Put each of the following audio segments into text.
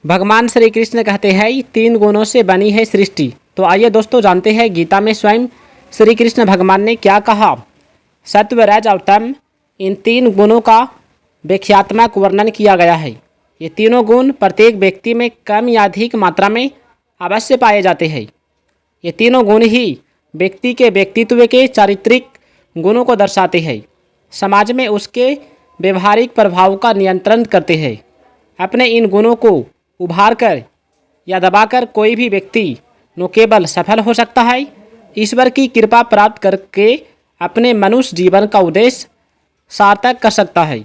भगवान श्री कृष्ण कहते हैं तीन गुणों से बनी है सृष्टि। तो आइए दोस्तों जानते हैं गीता में स्वयं श्री कृष्ण भगवान ने क्या कहा। सत्व रज और तम, इन तीन गुणों का व्याख्यात्मक वर्णन किया गया है। ये तीनों गुण प्रत्येक व्यक्ति में कम या अधिक मात्रा में अवश्य पाए जाते हैं। ये तीनों गुण ही व्यक्ति के व्यक्तित्व के चारित्रिक गुणों को दर्शाते हैं, समाज में उसके व्यवहारिक प्रभाव का नियंत्रण करते हैं। अपने इन गुणों को उभार कर या दबाकर कोई भी व्यक्ति न केवल सफल हो सकता है, ईश्वर की कृपा प्राप्त करके अपने मनुष्य जीवन का उद्देश्य सार्थक कर सकता है।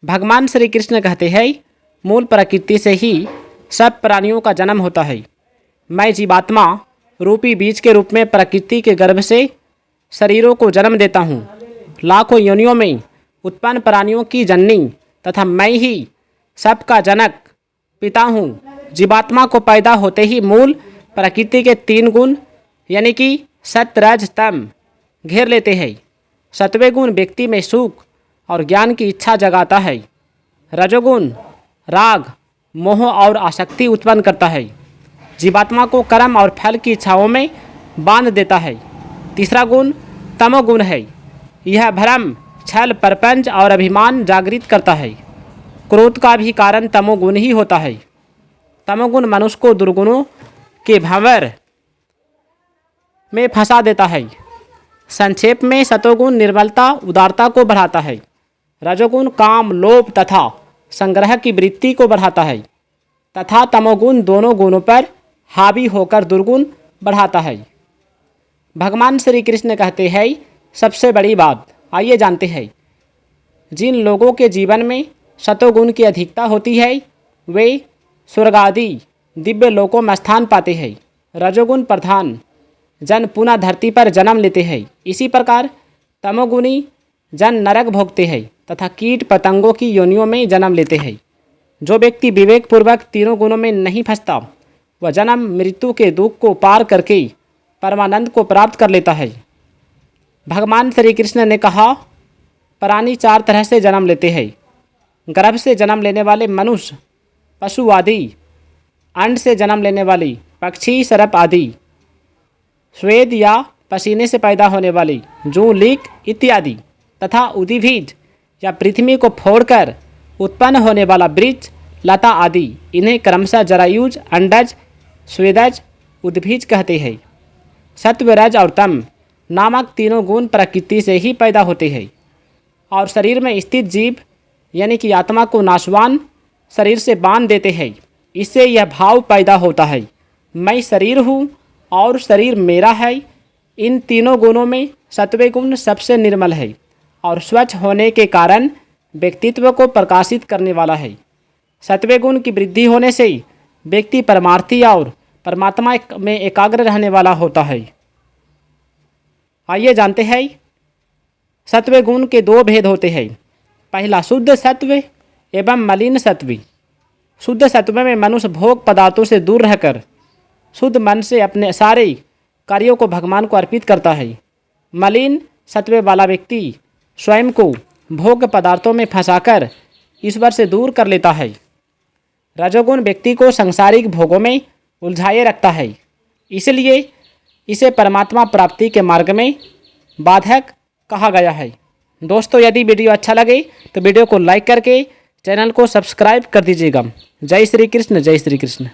भगवान श्री कृष्ण कहते हैं मूल प्रकृति से ही सब प्राणियों का जन्म होता है। मैं जीवात्मा रूपी बीज के रूप में प्रकृति के गर्भ से शरीरों को जन्म देता हूँ। लाखों योनियों में उत्पन्न प्राणियों की जननी तथा मैं ही सबका जनक पिता हूँ। जीवात्मा को पैदा होते ही मूल प्रकृति के तीन गुण यानी कि सत्व रज तम घेर लेते हैं। सत्वे गुण व्यक्ति में सुख और ज्ञान की इच्छा जगाता है। रजोगुण राग मोह और आसक्ति उत्पन्न करता है, जीवात्मा को कर्म और फल की इच्छाओं में बांध देता है। तीसरा गुण तमोगुण है, यह भ्रम छल प्रपंच और अभिमान जागृत करता है। क्रोध का भी कारण तमोगुण ही होता है। तमोगुण मनुष्य को दुर्गुणों के भंवर में फंसा देता है। संक्षेप में सतोगुण निर्मलता उदारता को बढ़ाता है। रजोगुण काम लोभ तथा संग्रह की वृत्ति को बढ़ाता है तथा तमोगुण दोनों गुणों पर हावी होकर दुर्गुण बढ़ाता है। भगवान श्री कृष्ण कहते हैं सबसे बड़ी बात आइए जानते हैं। जिन लोगों के जीवन में सतोगुण की अधिकता होती है वे स्वर्ग आदि दिव्य लोकों में स्थान पाते हैं। रजोगुण प्रधान जन पुनः धरती पर जन्म लेते हैं। इसी प्रकार तमोगुणी जन नरक भोगते हैं तथा कीट पतंगों की योनियों में जन्म लेते हैं। जो व्यक्ति विवेकपूर्वक तीनों गुणों में नहीं फंसता वह जन्म मृत्यु के दुख को पार करके परमानंद को प्राप्त कर लेता है। भगवान श्री कृष्ण ने कहा प्राणी चार तरह से जन्म लेते हैं। गर्भ से जन्म लेने वाले मनुष्य पशु आदि, अंड से जन्म लेने वाली पक्षी सर्प आदि, स्वेद या पसीने से पैदा होने वाली जूं लीक इत्यादि तथा उद्भिज या पृथ्वी को फोड़कर उत्पन्न होने वाला वृक्ष लता आदि। इन्हें क्रमशः जरायुज अंडज स्वेदज उद्भिज कहते हैं। सत्व रज और तम नामक तीनों गुण प्रकृति से ही पैदा होते हैं और शरीर में स्थित जीव यानी कि आत्मा को नाशवान शरीर से बांध देते हैं। इससे यह भाव पैदा होता है मैं शरीर हूँ और शरीर मेरा है। इन तीनों गुणों में सत्वे गुण सबसे निर्मल है और स्वच्छ होने के कारण व्यक्तित्व को प्रकाशित करने वाला है। सत्वे गुण की वृद्धि होने से व्यक्ति परमार्थी और परमात्मा में एकाग्र रहने वाला होता है। आइए जानते हैं सत्व गुण के दो भेद होते हैं। पहला शुद्ध सत्व एवं मलिन सत्व। शुद्ध सत्व में मनुष्य भोग पदार्थों से दूर रहकर शुद्ध मन से अपने सारे कार्यों को भगवान को अर्पित करता है। मलिन सत्व वाला व्यक्ति स्वयं को भोग पदार्थों में फंसाकर ईश्वर से दूर कर लेता है। रजोगुण व्यक्ति को सांसारिक भोगों में उलझाए रखता है, इसलिए इसे परमात्मा प्राप्ति के मार्ग में बाधक कहा गया है। दोस्तों यदि वीडियो अच्छा लगे तो वीडियो को लाइक करके चैनल को सब्सक्राइब कर दीजिएगा। जय श्री कृष्ण, जय श्री कृष्ण।